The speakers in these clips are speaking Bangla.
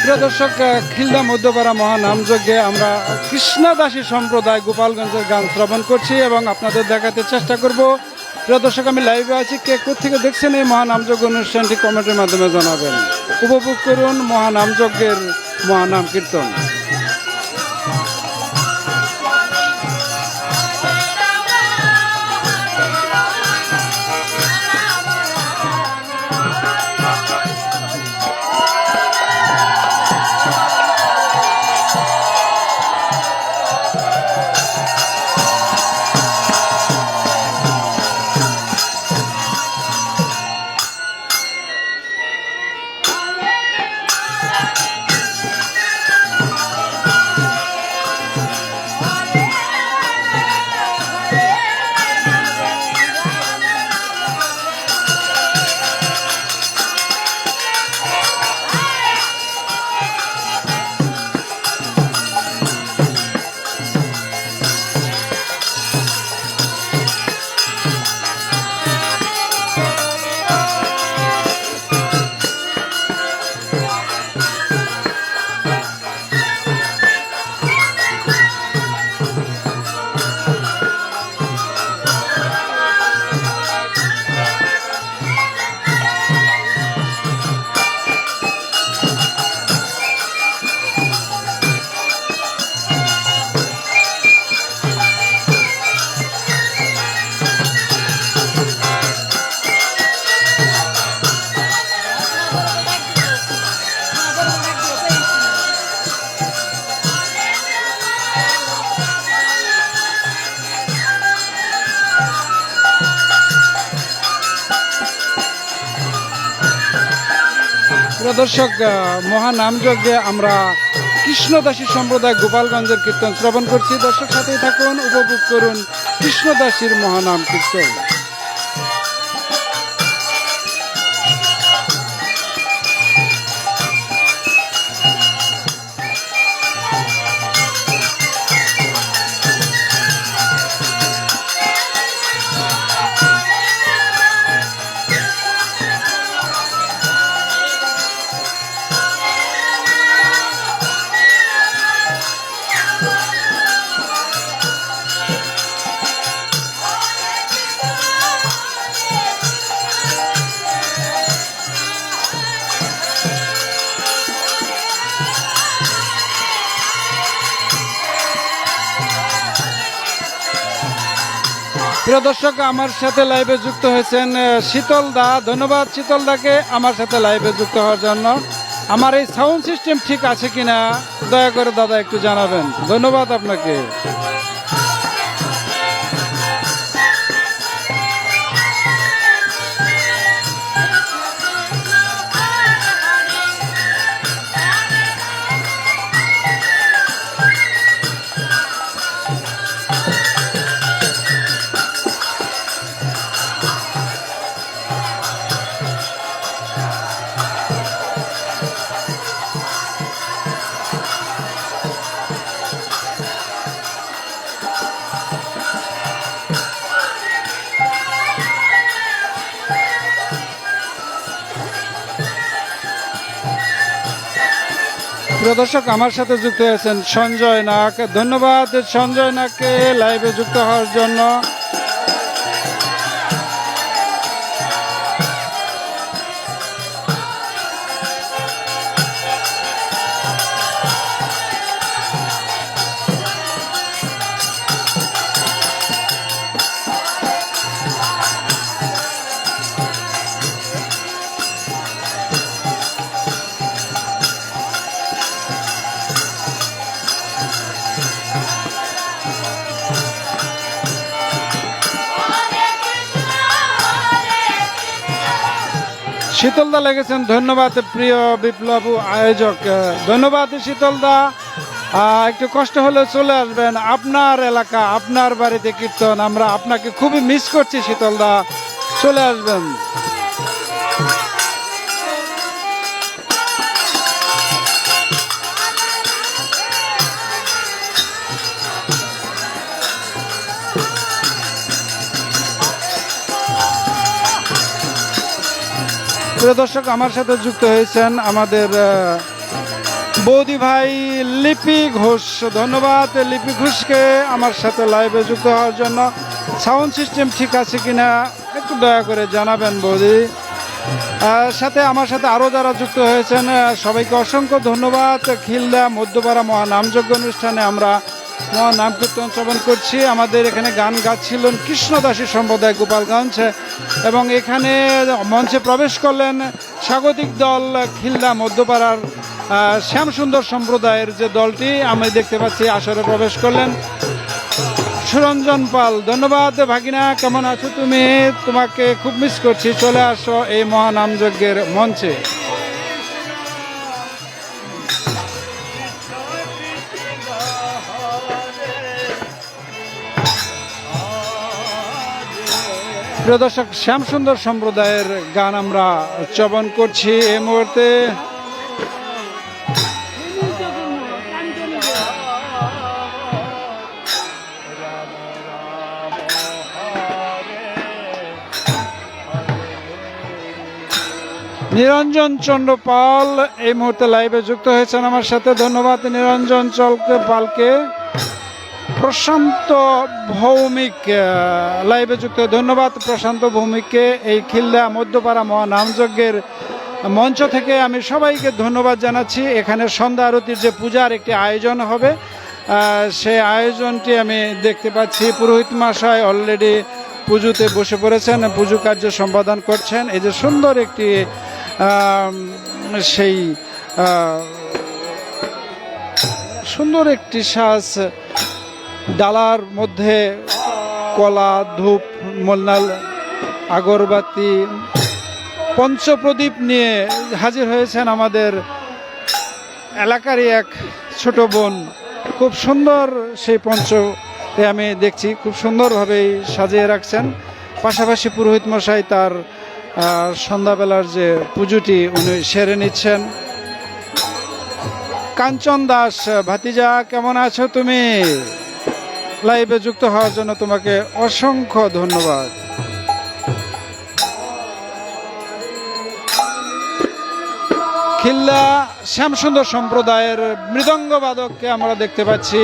প্রিয় দর্শক, খিলদা মধ্যপাড়া মহানামযজ্ঞে আমরা কৃষ্ণদাসী সম্প্রদায় গোপালগঞ্জের গান শ্রবণ করছি এবং আপনাদের দেখাতে চেষ্টা করব। প্রিয় দর্শক, আমি লাইভে আছি। কে কোথেকে দেখছেন এই মহানামযজ্ঞ অনুষ্ঠানটি কমেন্টের মাধ্যমে জানাবেন। উপভোগ করুন মহানামযজ্ঞের মহানাম কীর্তন। দর্শক, মহানামযজ্ঞে আমরা কৃষ্ণদাসী সম্প্রদায় গোপালগঞ্জের কীর্তন শ্রবণ করছি। দর্শক সাথেই থাকুন, উপভোগ করুন কৃষ্ণদাসীর মহানাম কীর্তন। প্রিয় দর্শক, আমার সাথে লাইভে যুক্ত হয়েছেন শীতল দা। ধন্যবাদ শীতল দাকে আমার সাথে লাইভে যুক্ত হওয়ার জন্য। আমার এই সাউন্ড সিস্টেম ঠিক আছে কিনা দয়া করে দাদা একটু জানাবেন। ধন্যবাদ আপনাকে। প্রিয় দর্শক, আমার সাথে যুক্ত হয়েছেন সঞ্জয় নাগ। ধন্যবাদ সঞ্জয় নাগকে লাইভে যুক্ত হওয়ার জন্য। শীতলদা লেগেছেন, ধন্যবাদ প্রিয় বিপ্লব আয়োজক। ধন্যবাদ শীতলদা। একটু কষ্ট হলে চলে আসবেন, আপনার এলাকা আপনার বাড়িতে কীর্তন। আমরা আপনাকে খুবই মিস করছি শীতলদা, চলে আসবেন। প্রিয় দর্শক, আমার সাথে যুক্ত হয়েছেন আমাদের বৌদি ভাই লিপি ঘোষ। ধন্যবাদ লিপি ঘোষকে আমার সাথে লাইভে যুক্ত হওয়ার জন্য। সাউন্ড সিস্টেম ঠিক আছে কিনা একটু দয়া করে জানাবেন বৌদি। সাথে আমার সাথে আরও যারা যুক্ত হয়েছেন সবাইকে অসংখ্য ধন্যবাদ। খিলদা মধ্যপাড়া মহানামযজ্ঞ অনুষ্ঠানে আমরা মহানাম কীর্তন শ্রবণ করছি। আমাদের এখানে গান গাচ্ছিলেন কৃষ্ণদাসী সম্প্রদায় গোপালগঞ্জ, এবং এখানে মঞ্চে প্রবেশ করলেন স্বাগতিক দল খিলদা মধ্যপাড়ার শ্যামসুন্দর সম্প্রদায়ের যে দলটি আমি দেখতে পাচ্ছি আসরে প্রবেশ করলেন সুরঞ্জন পাল। ধন্যবাদ ভাগিনা, কেমন আছো তুমি? তোমাকে খুব মিস করছি, চলে আসো এই মহানামযজ্ঞের মঞ্চে। প্রিয় দর্শক, শ্যামসুন্দর সম্প্রদায়ের গান আমরা শ্রবণ করছি এই মুহূর্তে। নিরঞ্জন চন্দ্র পাল এই মুহূর্তে লাইভে যুক্ত হয়েছেন আমার সাথে। ধন্যবাদ নিরঞ্জন পালকে। প্রশান্ত ভৌমিক লাইভে যুক্ত, ধন্যবাদ প্রশান্ত ভৌমিককে। এই খিলদা মধ্যপাড়া মহানামযজ্ঞের মঞ্চ থেকে আমি সবাইকে ধন্যবাদ জানাচ্ছি। এখানে সন্ধ্যা আরতির যে পূজার একটি আয়োজন হবে, সেই আয়োজনটি আমি দেখতে পাচ্ছি। পুরোহিত মশাই অলরেডি পুজোতে বসে পড়েছেন, পুজো কার্য সম্পাদন করছেন। এই যে সুন্দর একটি সেই সুন্দর একটি সাজ, ডালার মধ্যে কলা, ধূপ, মলনাল, আগরবাতি, পঞ্চপ্রদীপ নিয়ে হাজির হয়েছেন আমাদের এলাকারই এক ছোট বোন। খুব সুন্দর সেই পঞ্চতে আমি দেখছি, খুব সুন্দরভাবেই সাজিয়ে রাখছেন। পাশাপাশি পুরোহিত মশাই তার সন্ধ্যাবেলার যে পুজোটি উনি সেরে নিচ্ছেন। কাঞ্চন দাস, ভাতিজা কেমন আছো তুমি? লাইভে যুক্ত হওয়ার জন্য তোমাকে অসংখ্য ধন্যবাদ। খিলদা শ্যামসুন্দর সম্প্রদায়ের মৃদঙ্গ বাদককে আমরা দেখতে পাচ্ছি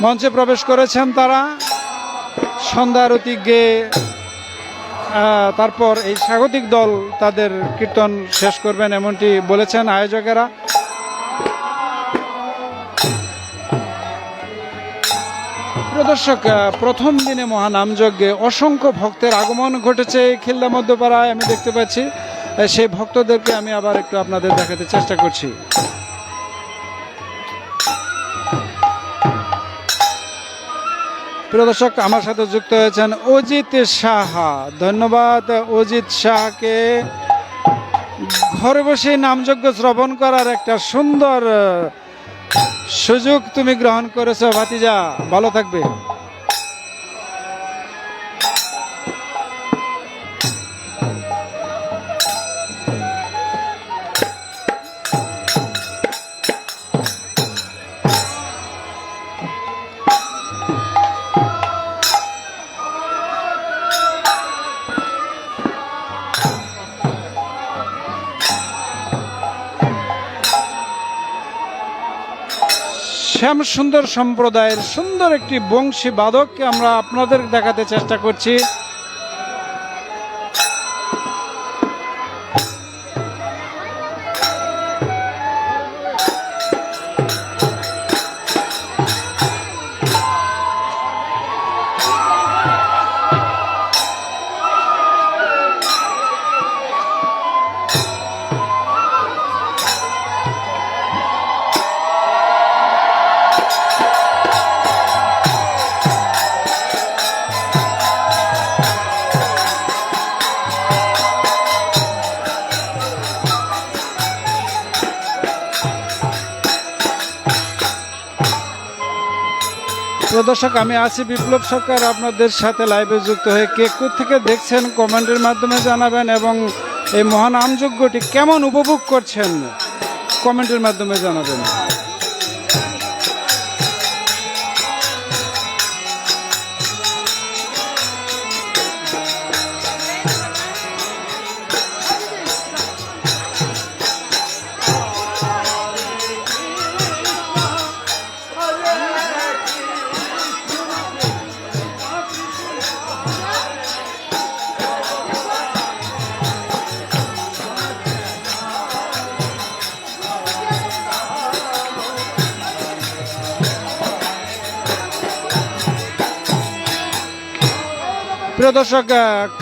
মঞ্চে প্রবেশ করেছেন। তারা সন্ধ্যা আরতি গেয়ে তারপর এই স্বাগতিক দল তাদের কীর্তন শেষ করবেন এমনটি বলেছেন আয়োজকেরা। দর্শক, প্রথম দিনে মহানামযজ্ঞে অসংখ্য ভক্তের আগমন ঘটেছে খিলদা মধ্যপাড়ায় আমি দেখতে পাচ্ছি। সেই ভক্তদেরকে আমি আবার একটু আপনাদের দেখাতে চেষ্টা করছি। প্রিয় দর্শক, আমার সাথে যুক্ত হয়েছেন অজিত সাহা। ধন্যবাদ অজিত সাহাকে। ঘরে বসে নামযজ্ঞ শ্রবণ করার একটা সুন্দর সুযোগ তুমি গ্রহণ করেছো ভাতিজা, ভালো থাকবে। শ্যামসুন্দর সম্প্রদায়ের সুন্দর একটি বংশী বাদককে আমরা আপনাদের দেখাতে চেষ্টা করছি। দর্শক, আমি আছি বিপ্লব সরকার আপনাদের সাথে লাইভে যুক্ত হয়ে। কে থেকে দেখছেন কমেন্টের মাধ্যমে জানাবেন, এবং এই মহানামযজ্ঞটি কেমন উপভোগ করছেন কমেন্টের মাধ্যমে জানাবেন। প্রিয় দর্শক,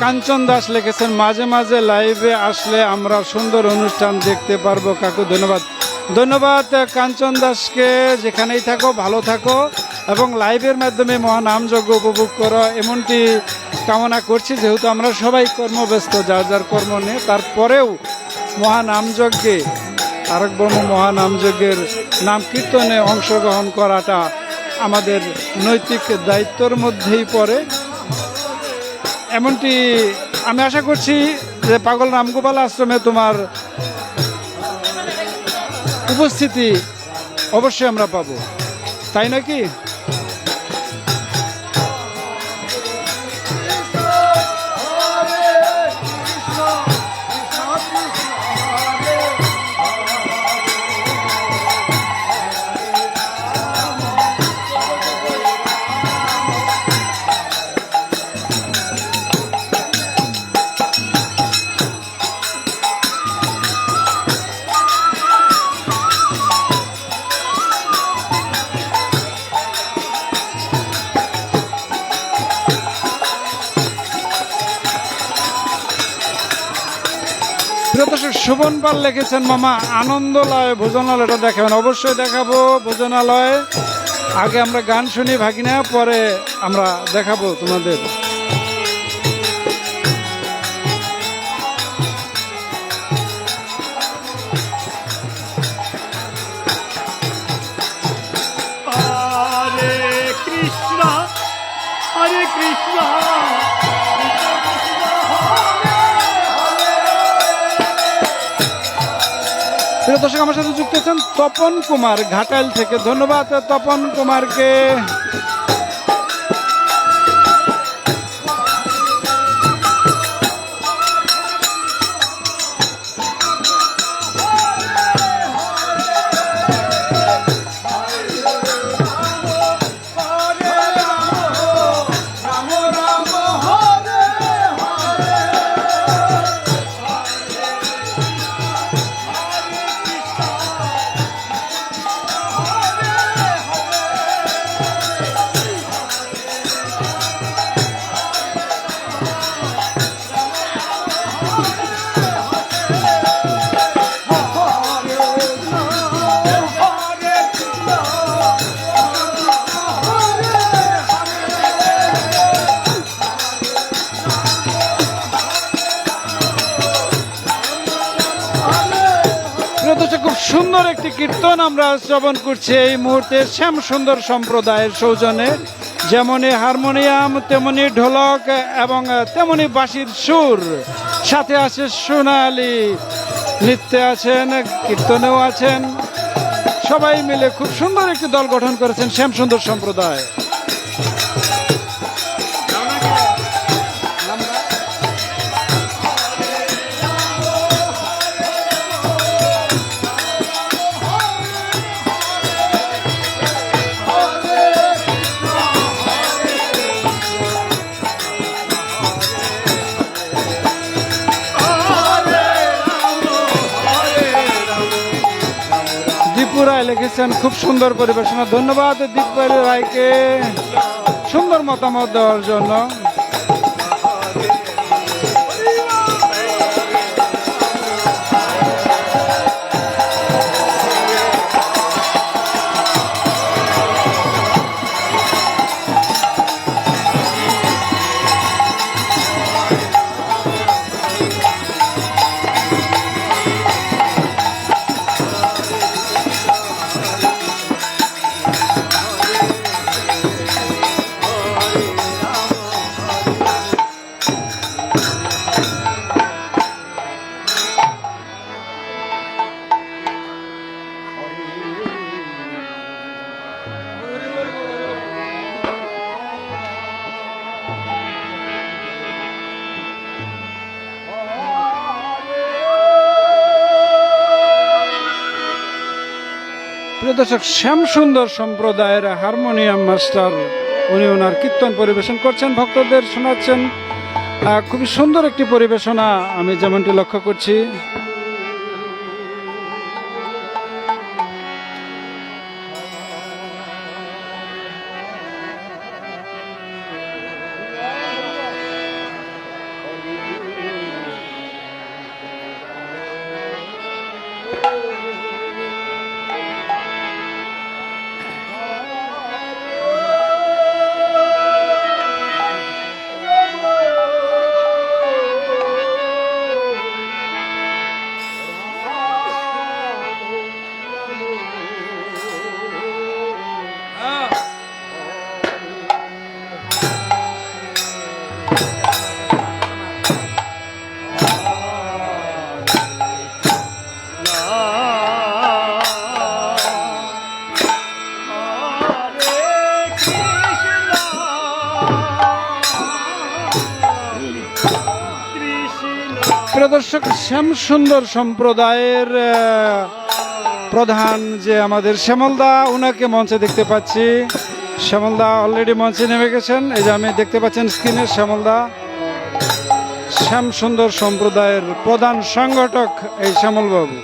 কাঞ্চন দাস লিখেছেন মাঝে মাঝে লাইভে আসলে আমরা সুন্দর অনুষ্ঠান দেখতে পারবো। কাকু ধন্যবাদ। ধন্যবাদ কাঞ্চন দাসকে। যেখানেই থাকো ভালো থাকো এবং লাইভের মাধ্যমে মহানামযজ্ঞ উপভোগ করো এমনটি কামনা করছি। যেহেতু আমরা সবাই কর্মব্যস্ত যার যার কর্ম নিয়ে, তারপরেও মহানামযজ্ঞে তারক ব্রহ্ম মহানামযজ্ঞের নাম কীর্তনে অংশগ্রহণ করাটা আমাদের নৈতিক দায়িত্বের মধ্যেই পড়ে। এমনটি আমি আশা করছি যে পাগল রামগোপাল আশ্রমে তোমার উপস্থিতি অবশ্যই আমরা পাবো, তাই নাকি? শোভন পাল লিখেছেন মামা আনন্দলয় ভোজনালয়টা দেখাবেন। অবশ্যই দেখাবো ভোজনালয়। আগে আমরা গান শুনি ভাগিনা, পরে আমরা দেখাবো তোমাদের। হরে কৃষ্ণ হরে কৃষ্ণ প্রিয় দর্শক, আমার সাথে যুক্ত আছেন তপন কুমার ঘাটাইল থেকে। ধন্যবাদ তপন কুমারকে। খুব সুন্দর একটি কীর্তন আমরা শ্রবণ করছি এই মুহূর্তে শ্যাম সুন্দর সম্প্রদায়ের সৌজন্যে। যেমনই হারমোনিয়াম, তেমনি ঢোলক এবং তেমনি বাঁশির সুর, সাথে আছে সোনালি, নৃত্যে আছেন, কীর্তনেও আছেন। সবাই মিলে খুব সুন্দর একটি দল গঠন করেছেন শ্যাম সুন্দর সম্প্রদায়। রায় লিখেছেন খুব সুন্দর পরিবেশনা। ধন্যবাদ দীপু রায়কে সুন্দর মতামত দেওয়ার জন্য। প্রিয় দর্শক, শ্যাম সুন্দর সম্প্রদায়ের হারমোনিয়াম মাস্টার উনি ওনার কীর্তন পরিবেশন করছেন, ভক্তদের শোনাচ্ছেন। খুবই সুন্দর একটি পরিবেশনা আমি যেমনটি লক্ষ্য করছি। প্রিয় দর্শক, শ্যামসুন্দর সম্প্রদায়ের প্রধান যে আমাদের শ্যামলদা, ওনাকে মঞ্চে দেখতে পাচ্ছি। শ্যামলদা অলরেডি মঞ্চে নেমে গেছেন। এই যে আমি দেখতে পাচ্ছেন স্ক্রিনে শ্যামলদা, শ্যামসুন্দর সম্প্রদায়ের প্রধান সংগঠক এই শ্যামলবাবু।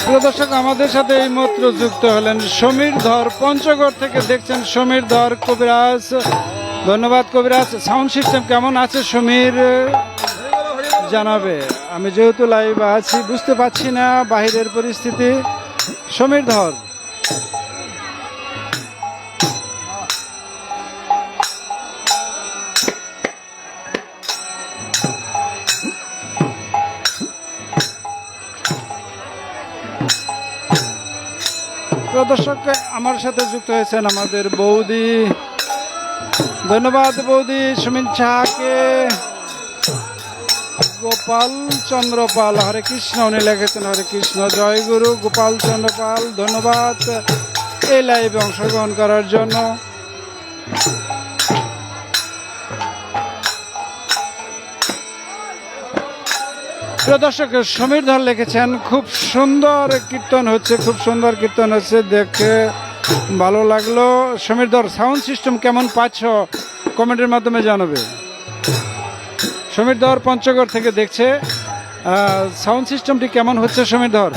প্রিয় দর্শক, আমাদের সাথে এই মাত্র যুক্ত হলেন সমীর ধর, পঞ্চগড় থেকে দেখছেন সমীর ধর কবিরাজ। ধন্যবাদ কবিরাজ। সাউন্ড সিস্টেম কেমন আছে সমীর জানাবে। আমি যেহেতু লাইভ আছি বুঝতে পারছি না বাহিরের পরিস্থিতি। সমীর ধর, দর্শক আমার সাথে যুক্ত হয়েছেন আমাদের বৌদি। ধন্যবাদ বৌদি সুমিন সাহাকে। গোপাল চন্দ্র পাল, হরে কৃষ্ণ, উনি লিখেছেন হরে কৃষ্ণ। জয় গুরু গোপাল চন্দ্র পাল, ধন্যবাদ এই লাইভে অংশগ্রহণ করার জন্য। প্রিয় দর্শক, সমীর ধর লিখেছেন খুব সুন্দর কীর্তন হচ্ছে, খুব সুন্দর কীর্তন হচ্ছে, দেখে ভালো লাগলো। সমীর ধর, সাউন্ড সিস্টেম কেমন পাচ্ছ কমেন্টের মাধ্যমে জানাবে। সমীর ধর পঞ্চগড় থেকে দেখছে, সাউন্ড সিস্টেমটি কেমন হচ্ছে সমীর ধর?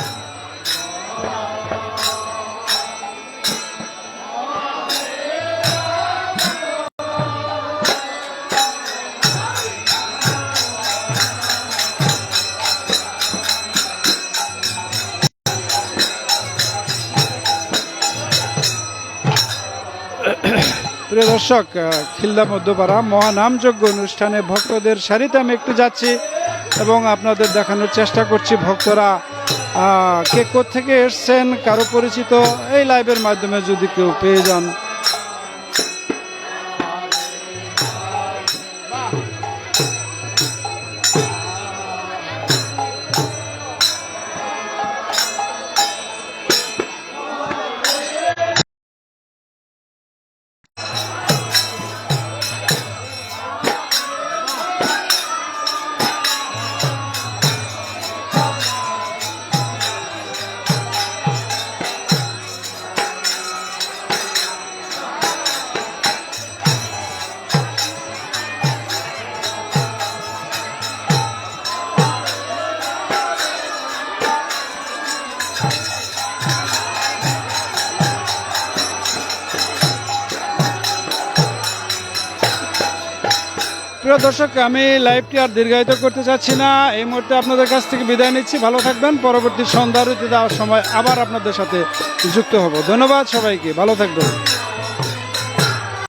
প্রিয় দর্শক, খিলদা মধ্যপাড়া মহানামযজ্ঞ অনুষ্ঠানে ভক্তদের সারিতে আমি একটু যাচ্ছি এবং আপনাদের দেখানোর চেষ্টা করছি ভক্তরা কে কোত্থেকে এসছেন, কারো পরিচিত এই লাইভের মাধ্যমে যদি কেউ পেয়ে যান। প্রিয় দর্শক, আমি লাইভটি আর দীর্ঘায়িত করতে চাচ্ছি না। এই মুহূর্তে আপনাদের কাছ থেকে বিদায় নিচ্ছি। ভালো থাকবেন। পরবর্তী সন্ধ্যা আরতি দেওয়ার সময় আবার আপনাদের সাথে যুক্ত হব। ধন্যবাদ সবাইকে, ভালো থাকবেন।